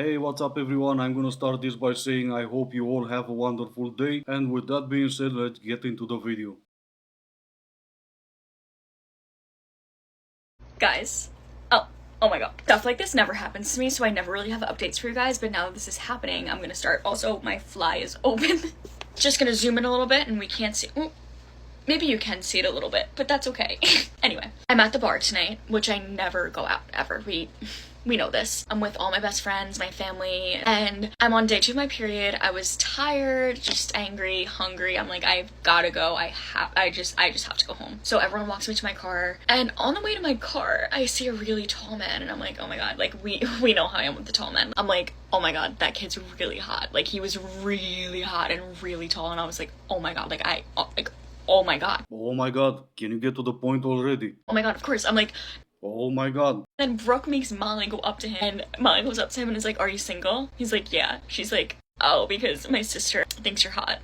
Hey, what's up everyone? I'm gonna start this by saying I hope you all have a wonderful day, and with that being said, let's get into the video. Guys, oh my god. Stuff like this never happens to me, so I never really have updates for you guys, but now that this is happening, I'm gonna start. Also, my fly is open. Just gonna zoom in a little bit and we can't see. Ooh, maybe you can see it a little bit, but that's okay. Anyway, I'm at the bar tonight, which I never go out ever. We know this. I'm with all my best friends, my family, and I'm on day 2 of my period. I was tired, just angry, hungry. I'm like, I've gotta go. I just have to go home. So everyone walks me to my car, and on the way to my car, I see a really tall man, and I'm like, oh my god, like we know how I am with the tall men. I'm like, oh my god, that kid's really hot. Like he was really hot and really tall, and I was like, oh my god, oh my god. Oh my god, can you get to the point already? Oh my god, of course. I'm like, oh my god. Then Brooke makes Molly go up to him, and Molly goes up to him and is like, are you single? He's like, yeah. She's like, oh, because my sister thinks you're hot.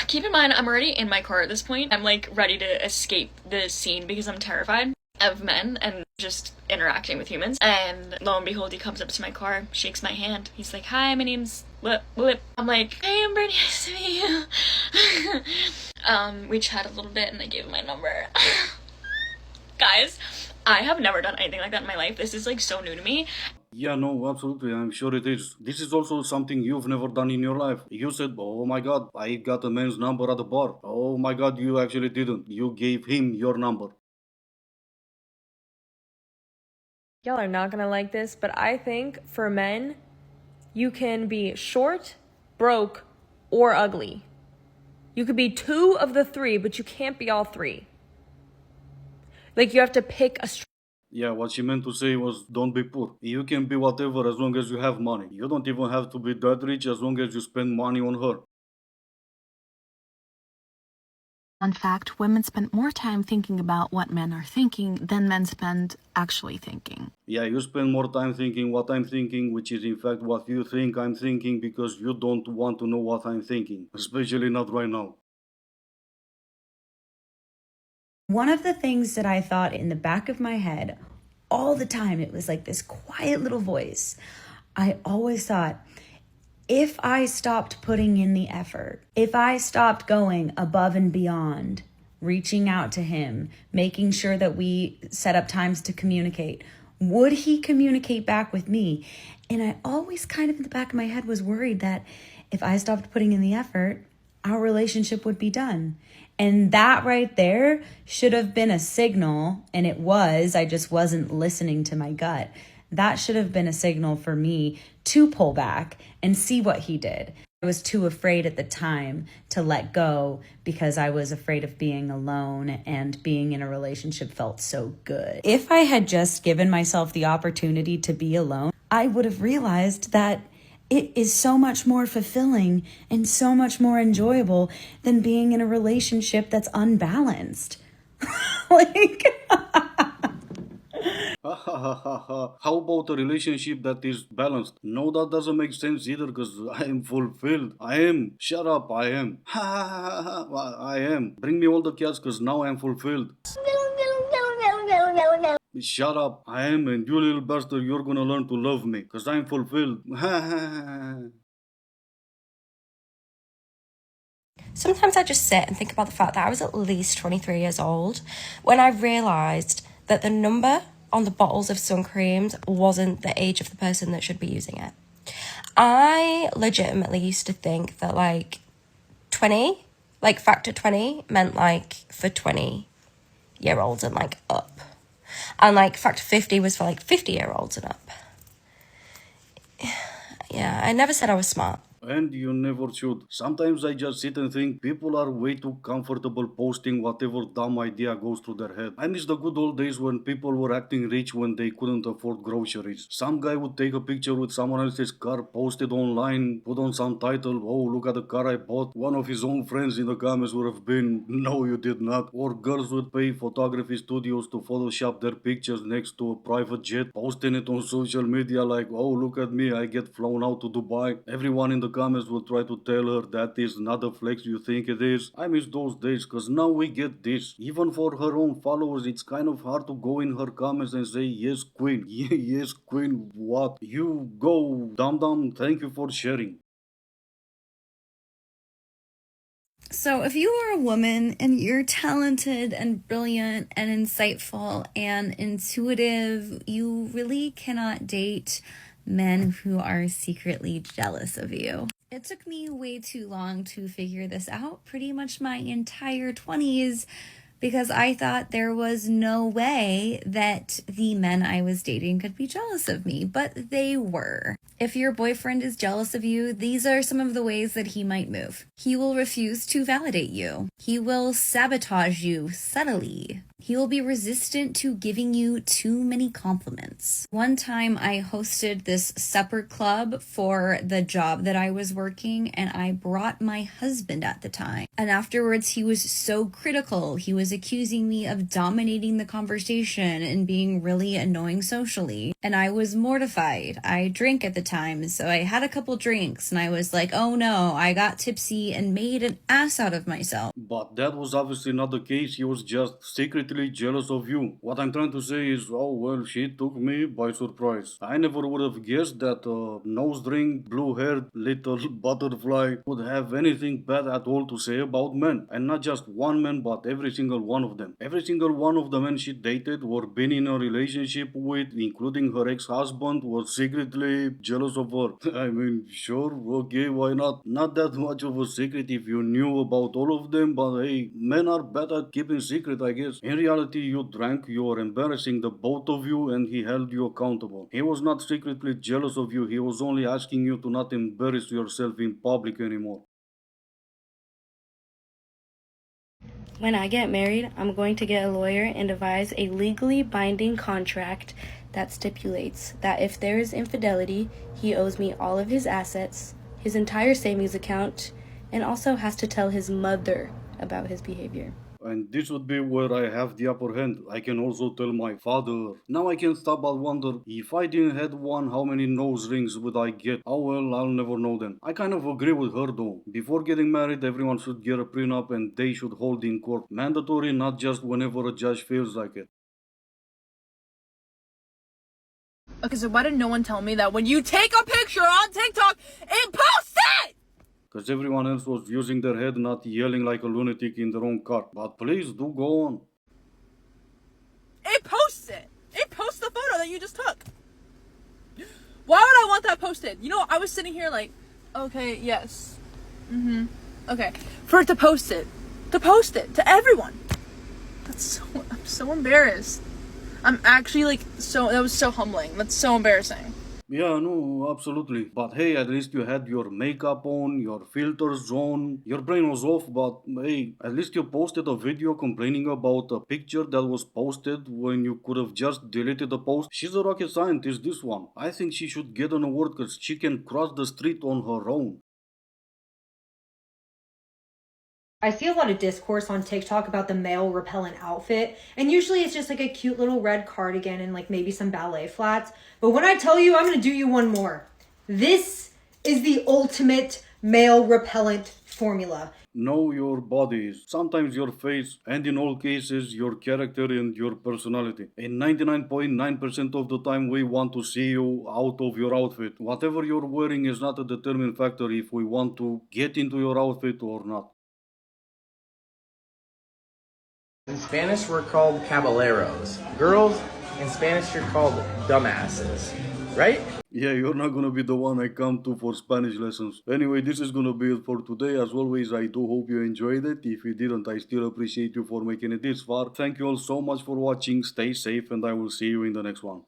Keep in mind, I'm already in my car at this point. I'm like ready to escape the scene because I'm terrified of men and just interacting with humans. And lo and behold, he comes up to my car, shakes my hand. He's like, hi, my name's Lip. I'm like, hey, I'm Brittany, nice to meet you. We chat a little bit and I gave him my number. Guys, I have never done anything like that in my life. This is like so new to me. Yeah, no, absolutely, I'm sure it is. This is also something you've never done in your life. You said, oh my god, I got a man's number at the bar. Oh my god, you actually didn't. You gave him your number. Y'all are not gonna like this, but I think for men, you can be short, broke, or ugly. You could be 2 of the 3, but you can't be all 3. Like, you have to pick a Yeah, what she meant to say was don't be poor. You can be whatever as long as you have money. You don't even have to be that rich as long as you spend money on her. In fact, women spend more time thinking about what men are thinking than men spend actually thinking. Yeah, you spend more time thinking what I'm thinking, which is in fact what you think I'm thinking because you don't want to know what I'm thinking, especially not right now. One of the things that I thought in the back of my head all the time, it was like this quiet little voice. I always thought, if I stopped putting in the effort, if I stopped going above and beyond, reaching out to him, making sure that we set up times to communicate, would he communicate back with me? And I always kind of in the back of my head was worried that if I stopped putting in the effort, our relationship would be done. And that right there should have been a signal, and it was, I just wasn't listening to my gut. That should have been a signal for me to pull back and see what he did. I was too afraid at the time to let go because I was afraid of being alone, and being in a relationship felt so good. If I had just given myself the opportunity to be alone, I would have realized that it is so much more fulfilling and so much more enjoyable than being in a relationship that's unbalanced. Like, How about a relationship that is balanced? No, that doesn't make sense either because I am fulfilled. I am. Shut up, I am. I am. Bring me all the cats because now I am fulfilled. Shut up, I am, and you little bastard, you're gonna learn to love me because I'm fulfilled. Sometimes I just sit and think about the fact that I was at least 23 years old when I realised that the number on the bottles of sun creams wasn't the age of the person that should be using it. I legitimately used to think that like 20, like factor 20 meant like for 20-year-olds and like up. And like factor 50 was for like 50-year-olds and up. Yeah, I never said I was smart. And you never should. Sometimes I just sit and think people are way too comfortable posting whatever dumb idea goes through their head. I miss the good old days when people were acting rich when they couldn't afford groceries. Some guy would take a picture with someone else's car, post it online, put on some title, oh look at the car I bought. One of his own friends in the comments would have been, no you did not. Or girls would pay photography studios to Photoshop their pictures next to a private jet, posting it on social media like, oh look at me, I get flown out to Dubai. Everyone in the comments will try to tell her that is not the flex you think it is. I miss those days, cause now we get this. Even for her own followers, it's kind of hard to go in her comments and say, yes, queen. Yes, queen, what? You go, dum thank you for sharing. So, if you are a woman and you're talented and brilliant and insightful and intuitive, you really cannot date men who are secretly jealous of you. It took me way too long to figure this out, pretty much my entire 20s, because I thought there was no way that the men I was dating could be jealous of me, but they were. If your boyfriend is jealous of you, these are some of the ways that he might move. He will refuse to validate you. He will sabotage you subtly. He will be resistant to giving you too many compliments. One time I hosted this supper club for the job that I was working, and I brought my husband at the time. And afterwards he was so critical. He was accusing me of dominating the conversation and being really annoying socially. And I was mortified. I drank at the time, so I had a couple drinks and I was like, oh no, I got tipsy and made an ass out of myself. But that was obviously not the case. He was just secretly jealous of you. What I'm trying to say is, oh well, she took me by surprise. I never would have guessed that a nose ring, blue-haired little butterfly would have anything bad at all to say about men. And not just one man, but every single one of them. Every single one of the men she dated or been in a relationship with, including her ex-husband, was secretly jealous of her. I mean, sure, okay, why not? Not that much of a secret if you knew about all of them, but hey, men are bad at keeping secret, I guess. In reality, you drank, you were embarrassing the both of you, and he held you accountable. He was not secretly jealous of you, he was only asking you to not embarrass yourself in public anymore. When I get married, I'm going to get a lawyer and devise a legally binding contract that stipulates that if there is infidelity, he owes me all of his assets, his entire savings account, and also has to tell his mother about his behavior. And this would be where I have the upper hand. I can also tell my father. Now I can stop but wonder, if I didn't have one, how many nose rings would I get? Oh well, I'll never know then. I kind of agree with her though. Before getting married, everyone should get a prenup and they should hold in court. Mandatory, not just whenever a judge feels like it. Okay, so why did no one tell me that when you take a picture on TikTok and post it? Because everyone else was using their head, not yelling like a lunatic in their own car. But please do go on. It posts it. It posts the photo that you just took. Why would I want that posted? You know, I was sitting here like, okay, yes. Okay. For it to post it. To post it to everyone. I'm so embarrassed. I'm actually like, that was so humbling. That's so embarrassing. Yeah, no, absolutely. But hey, at least you had your makeup on, your filters on, your brain was off, but hey, at least you posted a video complaining about a picture that was posted when you could have just deleted the post. She's a rocket scientist, this one. I think she should get an award because she can cross the street on her own. I see a lot of discourse on TikTok about the male repellent outfit, and usually it's just like a cute little red cardigan and like maybe some ballet flats. But when I tell you, I'm gonna do you one more. This is the ultimate male repellent formula. Know your bodies, sometimes your face, and in all cases, your character and your personality. And 99.9% of the time, we want to see you out of your outfit. Whatever you're wearing is not a determining factor if we want to get into your outfit or not. In Spanish, we're called caballeros. Girls, in Spanish, you're called dumbasses, right? Yeah, you're not gonna be the one I come to for Spanish lessons. Anyway, this is gonna be it for today. As always, I do hope you enjoyed it. If you didn't, I still appreciate you for making it this far. Thank you all so much for watching. Stay safe, and I will see you in the next one.